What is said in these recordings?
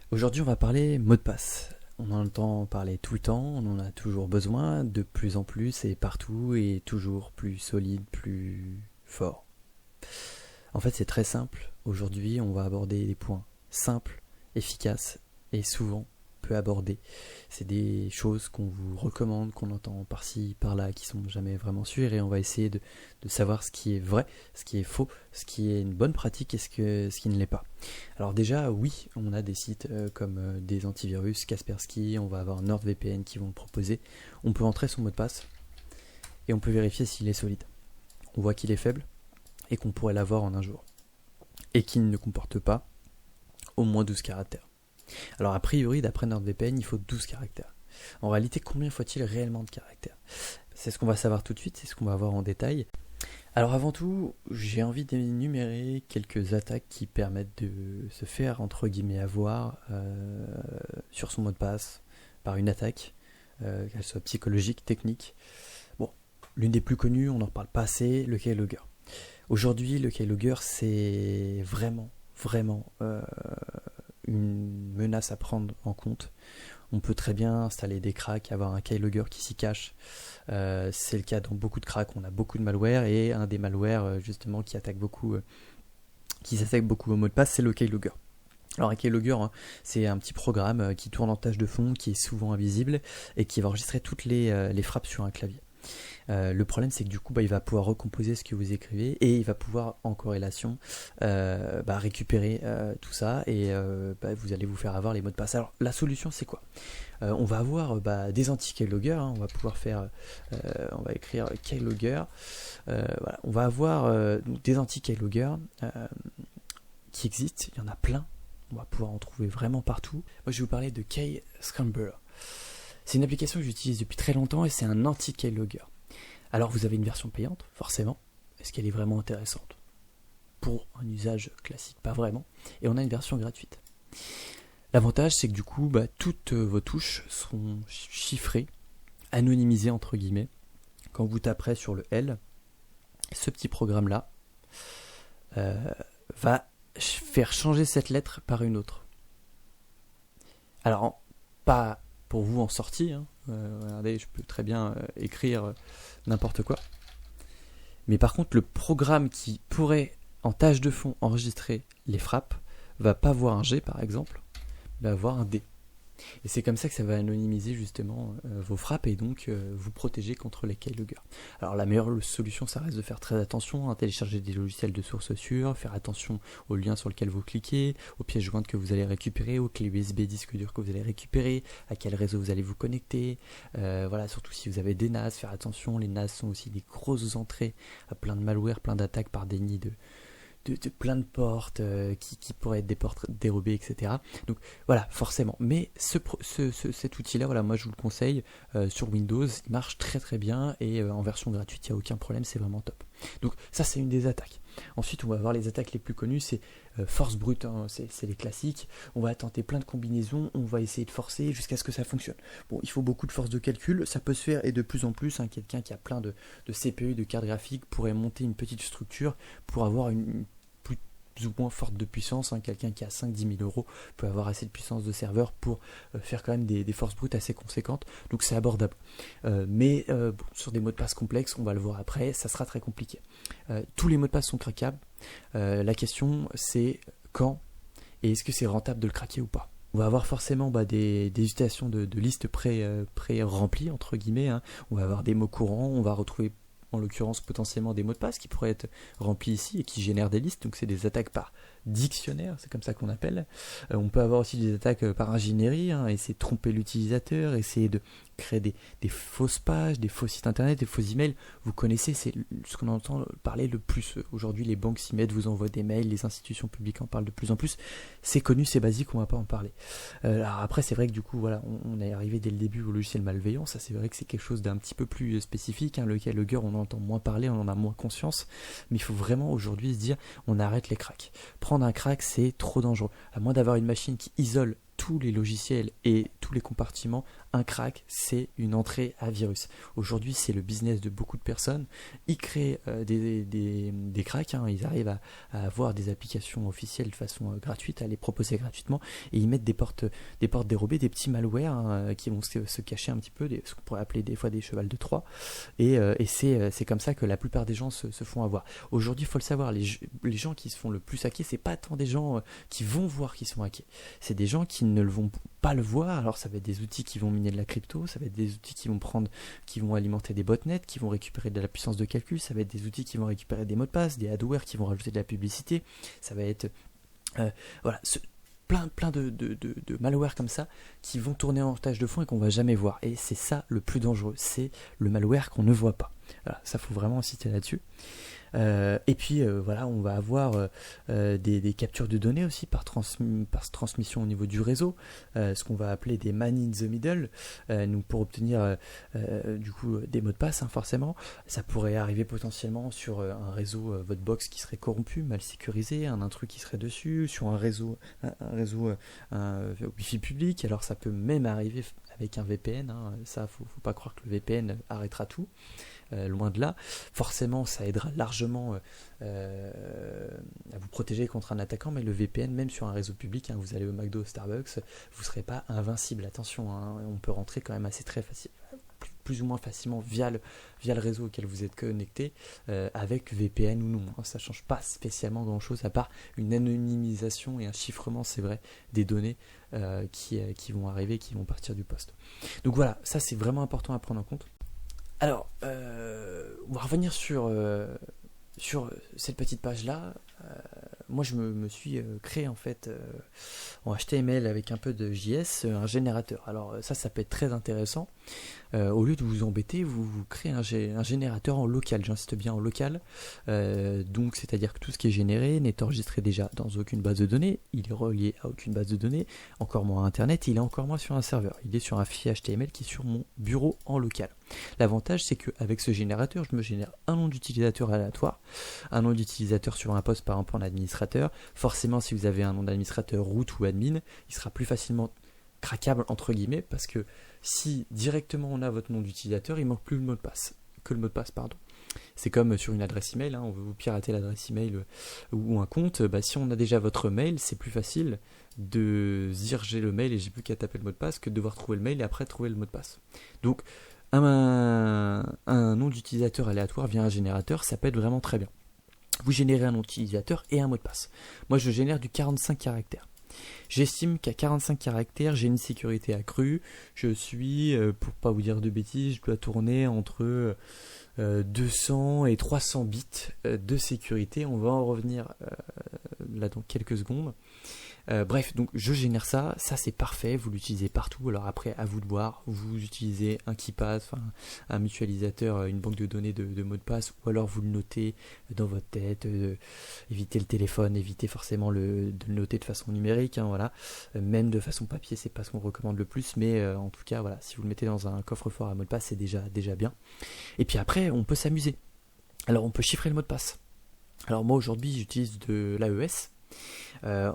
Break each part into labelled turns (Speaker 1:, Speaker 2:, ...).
Speaker 1: Aujourd'hui, on va parler mot de passe. On en entend parler tout le temps, on en a toujours besoin, de plus en plus et partout, et toujours plus solide, plus fort. En fait, c'est très simple. Aujourd'hui, on va aborder des points simples, efficaces et souvent peu abordés. C'est des choses qu'on vous recommande, qu'on entend par-ci, par-là, qui sont jamais vraiment sûres, et on va essayer de savoir ce qui est vrai, ce qui est faux, ce qui est une bonne pratique et ce qui ne l'est pas. Alors déjà, oui, on a des sites comme des antivirus, Kaspersky, on va avoir NordVPN qui vont le proposer. On peut entrer son mot de passe et on peut vérifier s'il est solide. On voit qu'il est faible et qu'on pourrait l'avoir en un jour. Et qu'il ne comporte pas au moins 12 caractères. Alors a priori, d'après NordVPN, il faut 12 caractères. En réalité, combien faut-il réellement de caractères? C'est ce qu'on va savoir tout de suite, c'est ce qu'on va voir en détail. Alors avant tout, j'ai envie d'énumérer quelques attaques qui permettent de se faire, entre guillemets, avoir sur son mot de passe par une attaque, qu'elle soit psychologique, technique. Bon, l'une des plus connues, on n'en parle pas assez, le keylogger. Aujourd'hui, le keylogger, c'est vraiment une menace à prendre en compte. On peut très bien installer des cracks, avoir un keylogger qui s'y cache. C'est le cas dans beaucoup de cracks, on a beaucoup de malware, et un des malwares justement qui s'attaque beaucoup au mot de passe, c'est le keylogger. Alors un keylogger, c'est un petit programme qui tourne en tâche de fond, qui est souvent invisible et qui va enregistrer toutes les frappes sur un clavier. Le problème, c'est que du coup, il va pouvoir recomposer ce que vous écrivez, et il va pouvoir en corrélation récupérer tout ça, et vous allez vous faire avoir les mots de passe. Alors la solution, c'est quoi? On va avoir des anti-keylogger, on va pouvoir faire, on va écrire keylogger. Voilà. On va avoir des anti-keylogger qui existent, il y en a plein. On va pouvoir en trouver vraiment partout. Moi, je vais vous parler de Keyscrambler. C'est une application que j'utilise depuis très longtemps et c'est un anti-keylogger. Alors vous avez une version payante, forcément. Est-ce qu'elle est vraiment intéressante? Pour un usage classique, pas vraiment. Et on a une version gratuite. L'avantage, c'est que du coup, toutes vos touches seront chiffrées, anonymisées entre guillemets. Quand vous taperez sur le L, ce petit programme-là va faire changer cette lettre par une autre. Alors, pas pour vous en sortie, regardez, je peux très bien écrire n'importe quoi. Mais par contre, le programme qui pourrait, en tâche de fond, enregistrer les frappes, va pas voir un G par exemple, va voir un D. Et c'est comme ça que ça va anonymiser justement vos frappes, et donc vous protéger contre les keyloggers. Alors la meilleure solution, ça reste de faire très attention, télécharger des logiciels de source sûre, faire attention aux liens sur lesquels vous cliquez, aux pièces jointes que vous allez récupérer, aux clés USB disque dur que vous allez récupérer, à quel réseau vous allez vous connecter, voilà, surtout si vous avez des NAS, faire attention. Les NAS sont aussi des grosses entrées à plein de malware, plein d'attaques par déni de plein de portes qui pourraient être des portes dérobées, etc. Donc voilà, forcément. Mais cet outil-là, voilà, moi je vous le conseille sur Windows, il marche très très bien, et en version gratuite, il n'y a aucun problème, c'est vraiment top. Donc ça, c'est une des attaques. Ensuite, on va voir les attaques les plus connues, c'est force brute, c'est les classiques. On va tenter plein de combinaisons, on va essayer de forcer jusqu'à ce que ça fonctionne. Bon, il faut beaucoup de force de calcul, ça peut se faire, et de plus en plus, quelqu'un qui a plein de CPU, de cartes graphiques, pourrait monter une petite structure pour avoir une plus ou moins forte de puissance. Quelqu'un qui a 5-10 000 euros peut avoir assez de puissance de serveur pour faire quand même des forces brutes assez conséquentes, donc c'est abordable. Mais sur des mots de passe complexes, on va le voir après, ça sera très compliqué. Tous les mots de passe sont craquables. La question, c'est quand, et est-ce que c'est rentable de le craquer ou pas. On va avoir forcément des utilisations de listes pré-remplies, entre guillemets. On va avoir des mots courants, on va retrouver en l'occurrence potentiellement des mots de passe qui pourraient être remplis ici et qui génèrent des listes, donc c'est des attaques par dictionnaire, c'est comme ça qu'on appelle. On peut avoir aussi des attaques par ingénierie, essayer de tromper l'utilisateur, essayer de créer des fausses pages, des faux sites internet, des faux emails. Vous connaissez, c'est ce qu'on entend parler le plus aujourd'hui. Les banques s'y mettent, vous envoient des mails, les institutions publiques en parlent de plus en plus. C'est connu, c'est basique, on va pas en parler. Alors après, c'est vrai que du coup, voilà, on est arrivé dès le début au logiciel malveillant. Ça, c'est vrai que c'est quelque chose d'un petit peu plus spécifique. Le keylogger, on en entend moins parler, on en a moins conscience, mais il faut vraiment aujourd'hui se dire, on arrête les cracks. Prendre un crack, c'est trop dangereux. À moins d'avoir une machine qui isole tous les logiciels et tous les compartiments, un crack, c'est une entrée à virus. Aujourd'hui, c'est le business de beaucoup de personnes. Ils créent des cracks, hein, ils arrivent à avoir des applications officielles de façon gratuite, à les proposer gratuitement, et ils mettent des portes dérobées, des petits malwares hein, qui vont se cacher un petit peu, ce qu'on pourrait appeler des fois des chevals de Troie, et c'est comme ça que la plupart des gens se font avoir. Aujourd'hui, il faut le savoir, les gens qui se font le plus hacker, c'est pas tant des gens qui vont voir qu'ils sont hackés, c'est des gens qui ne vont pas le voir. Alors ça va être des outils qui vont miner de la crypto, ça va être des outils qui vont alimenter des botnets, qui vont récupérer de la puissance de calcul, ça va être des outils qui vont récupérer des mots de passe, des adwares qui vont rajouter de la publicité, ça va être voilà, plein de malware comme ça qui vont tourner en tâche de fond et qu'on va jamais voir. Et c'est ça le plus dangereux, c'est le malware qu'on ne voit pas. Voilà, ça faut vraiment insister là-dessus. Et puis voilà, on va avoir des captures de données aussi par transmission au niveau du réseau, ce qu'on va appeler des man in the middle, donc pour obtenir du coup des mots de passe hein, forcément. Ça pourrait arriver potentiellement sur un réseau, votre box qui serait corrompu, mal sécurisé, un intrus qui serait dessus, sur un réseau Wi-Fi public. Alors ça peut même arriver avec un VPN, hein. Ça faut pas croire que le VPN arrêtera tout. Loin de là, forcément ça aidera largement à vous protéger contre un attaquant, mais le VPN, même sur un réseau public, hein, vous allez au McDo, Starbucks, vous ne serez pas invincible, attention, hein, on peut rentrer quand même assez très facile, plus ou moins facilement via le réseau auquel vous êtes connecté, avec VPN ou non, hein, ça ne change pas spécialement grand chose à part une anonymisation et un chiffrement, c'est vrai, des données qui vont arriver, qui vont partir du poste. Donc voilà, ça c'est vraiment important à prendre en compte. Alors, on va revenir sur cette petite page-là. Moi, je me suis créé en fait en HTML avec un peu de JS un générateur. Alors ça peut être très intéressant. Au lieu de vous embêter, vous créez un générateur en local. J'insiste bien en local. Donc, c'est-à-dire que tout ce qui est généré n'est enregistré déjà dans aucune base de données. Il est relié à aucune base de données, encore moins à Internet. Il est encore moins sur un serveur. Il est sur un fichier HTML qui est sur mon bureau en local. L'avantage, c'est qu'avec ce générateur, je me génère un nom d'utilisateur aléatoire, un nom d'utilisateur sur un poste, par exemple en administrateur. Forcément, si vous avez un nom d'administrateur root ou admin, il sera plus facilement craquable entre guillemets, parce que si directement on a votre nom d'utilisateur, il manque plus le mot de passe, pardon. C'est comme sur une adresse email, hein, on veut vous pirater l'adresse email ou un compte, si on a déjà votre mail, c'est plus facile de dire j'ai le mail et j'ai plus qu'à taper le mot de passe que de devoir trouver le mail et après trouver le mot de passe. Donc un nom d'utilisateur aléatoire via un générateur, ça peut être vraiment très bien. Vous générez un nom d'utilisateur et un mot de passe. Moi je génère du 45 caractères. J'estime qu'à 45 caractères, j'ai une sécurité accrue. Je suis, pour pas vous dire de bêtises, je dois tourner entre 200 et 300 bits de sécurité. On va en revenir là dans quelques secondes. Bref, donc je génère ça c'est parfait, vous l'utilisez partout. Alors après, à vous de voir, vous utilisez un KeePass, un mutualisateur, une banque de données de mots de passe, ou alors vous le notez dans votre tête, évitez le téléphone, évitez forcément de le noter de façon numérique, hein, voilà. Même de façon papier, c'est pas ce qu'on recommande le plus, mais en tout cas, voilà, si vous le mettez dans un coffre-fort à mot de passe, c'est déjà bien. Et puis après, on peut s'amuser. Alors on peut chiffrer le mot de passe. Alors moi aujourd'hui, j'utilise de l'AES.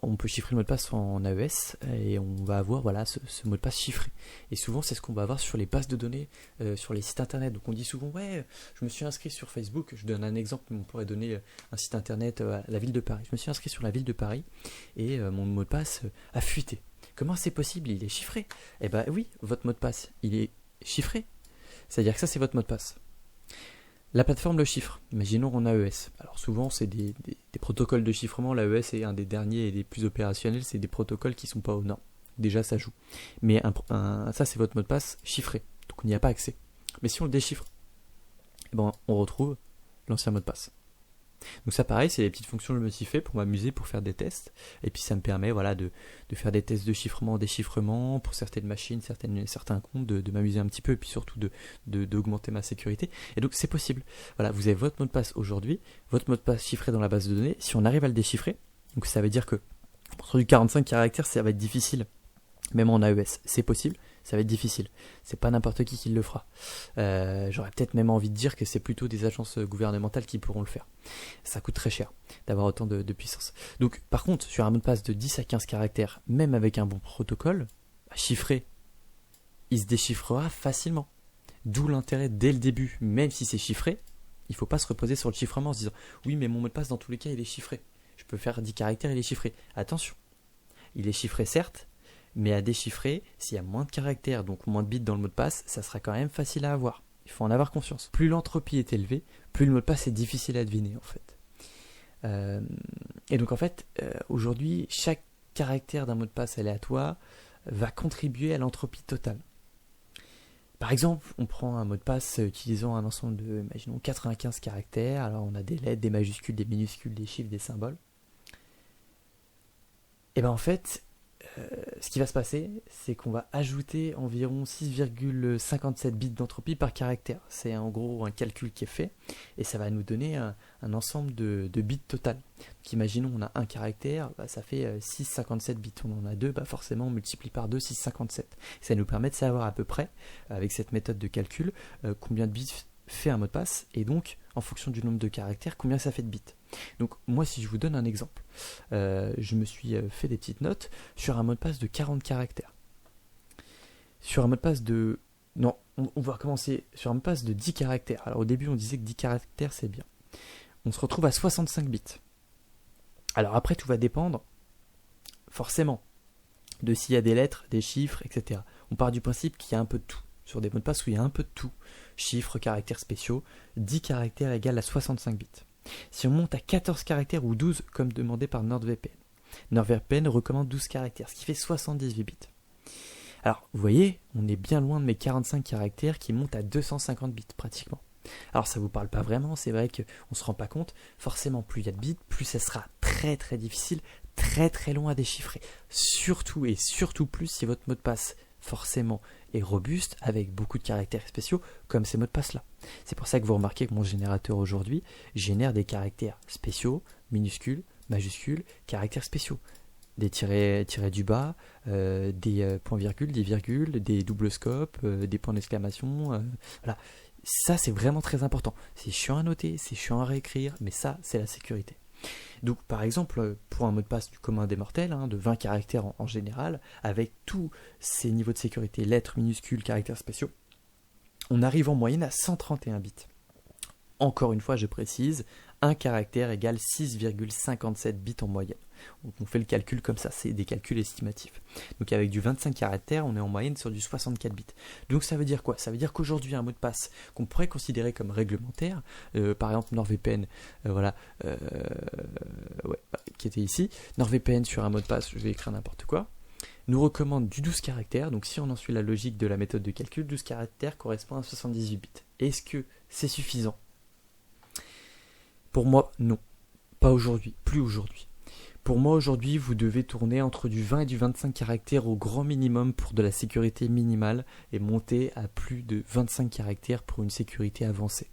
Speaker 1: On peut chiffrer le mot de passe en AES et on va avoir ce mot de passe chiffré. Et souvent c'est ce qu'on va avoir sur les bases de données, sur les sites internet. Donc on dit souvent ouais, je me suis inscrit sur Facebook. Je donne un exemple, mais on pourrait donner un site internet à la ville de Paris. Je me suis inscrit sur la ville de Paris et mon mot de passe a fuité. Comment c'est possible? Il est chiffré. Eh ben oui, votre mot de passe il est chiffré. C'est-à-dire que ça c'est votre mot de passe. La plateforme le chiffre, imaginons en AES. Alors souvent c'est des protocoles de chiffrement, l'AES est un des derniers et des plus opérationnels, c'est des protocoles qui ne sont pas aux normes. Déjà ça joue. Mais ça c'est votre mot de passe chiffré, donc on n'y a pas accès. Mais si on le déchiffre, on retrouve l'ancien mot de passe. Donc ça pareil, c'est des petites fonctions que je me suis fait pour m'amuser, pour faire des tests. Et puis ça me permet de faire des tests de chiffrement, déchiffrement pour certaines machines, certains comptes, de m'amuser un petit peu et puis surtout d'augmenter ma sécurité. Et donc c'est possible. Voilà, vous avez votre mot de passe aujourd'hui, votre mot de passe chiffré dans la base de données. Si on arrive à le déchiffrer, donc ça veut dire que sur du 45 caractères, ça va être difficile. Même en AES, c'est possible, ça va être difficile. C'est pas n'importe qui le fera. J'aurais peut-être même envie de dire que c'est plutôt des agences gouvernementales qui pourront le faire. Ça coûte très cher d'avoir autant de puissance. Donc, par contre, sur un mot de passe de 10 à 15 caractères, même avec un bon protocole, chiffré il se déchiffrera facilement. D'où l'intérêt dès le début, même si c'est chiffré, il ne faut pas se reposer sur le chiffrement en se disant oui, mais mon mot de passe dans tous les cas il est chiffré. Je peux faire 10 caractères, il est chiffré. Attention, il est chiffré certes, mais à déchiffrer, s'il y a moins de caractères, donc moins de bits dans le mot de passe, ça sera quand même facile à avoir. Il faut en avoir conscience. Plus l'entropie est élevée, plus le mot de passe est difficile à deviner en fait. Et donc en fait, aujourd'hui, chaque caractère d'un mot de passe aléatoire va contribuer à l'entropie totale. Par exemple, on prend un mot de passe utilisant un ensemble de, imaginons, 95 caractères. Alors on a des lettres, des majuscules, des minuscules, des chiffres, des symboles. Et bien en fait, ce qui va se passer, c'est qu'on va ajouter environ 6,57 bits d'entropie par caractère. C'est en gros un calcul qui est fait et ça va nous donner un ensemble de bits total. Donc imaginons on a un caractère, ça fait 6,57 bits. On en a deux, forcément on multiplie par 2, 6,57. Ça nous permet de savoir à peu près, avec cette méthode de calcul, combien de bits fait un mot de passe et donc en fonction du nombre de caractères, combien ça fait de bits. Donc moi si je vous donne un exemple, je me suis fait des petites notes sur un mot de passe de 40 caractères. Sur un mot de passe de... Non, on va commencer sur un mot de passe de 10 caractères. Alors au début on disait que 10 caractères c'est bien. On se retrouve à 65 bits. Alors après tout va dépendre forcément de s'il y a des lettres, des chiffres, etc. On part du principe qu'il y a un peu de tout. Sur des mots de passe où il y a un peu de tout, chiffres, caractères spéciaux, 10 caractères égale à 65 bits. Si on monte à 14 caractères ou 12, comme demandé par NordVPN, NordVPN recommande 12 caractères, ce qui fait 78 bits. Alors, vous voyez, on est bien loin de mes 45 caractères qui montent à 250 bits pratiquement. Alors, ça vous parle pas vraiment, c'est vrai qu'on se rend pas compte. Forcément, plus il y a de bits, plus ça sera très très difficile, très très long à déchiffrer. Surtout et surtout plus si votre mot de passe, forcément, est robuste avec beaucoup de caractères spéciaux comme ces mots de passe là. C'est pour ça que vous remarquez que mon générateur aujourd'hui génère des caractères spéciaux, minuscules, majuscules, caractères spéciaux. Des tirets du bas, des points-virgules, des virgules, des doubles scopes, des points d'exclamation. Voilà. Ça c'est vraiment très important. C'est chiant à noter, c'est chiant à réécrire, mais ça c'est la sécurité. Donc par exemple, pour un mot de passe du commun des mortels, de 20 caractères en général, avec tous ces niveaux de sécurité, lettres, minuscules, caractères spéciaux, on arrive en moyenne à 131 bits. Encore une fois, je précise, un caractère égale 6,57 bits en moyenne. Donc on fait le calcul comme ça, c'est des calculs estimatifs. Donc avec du 25 caractères, on est en moyenne sur du 64 bits. Donc ça veut dire quoi? Ça veut dire qu'aujourd'hui un mot de passe qu'on pourrait considérer comme réglementaire, par exemple NordVPN, qui était ici, NordVPN sur un mot de passe, je vais écrire n'importe quoi, nous recommande du 12 caractères. Donc si on en suit la logique de la méthode de calcul, 12 caractères correspond à 78 bits. Est-ce que c'est suffisant? Pour moi, non. Pas aujourd'hui, plus aujourd'hui. Pour moi, aujourd'hui, vous devez tourner entre du 20 et du 25 caractères au grand minimum pour de la sécurité minimale et monter à plus de 25 caractères pour une sécurité avancée.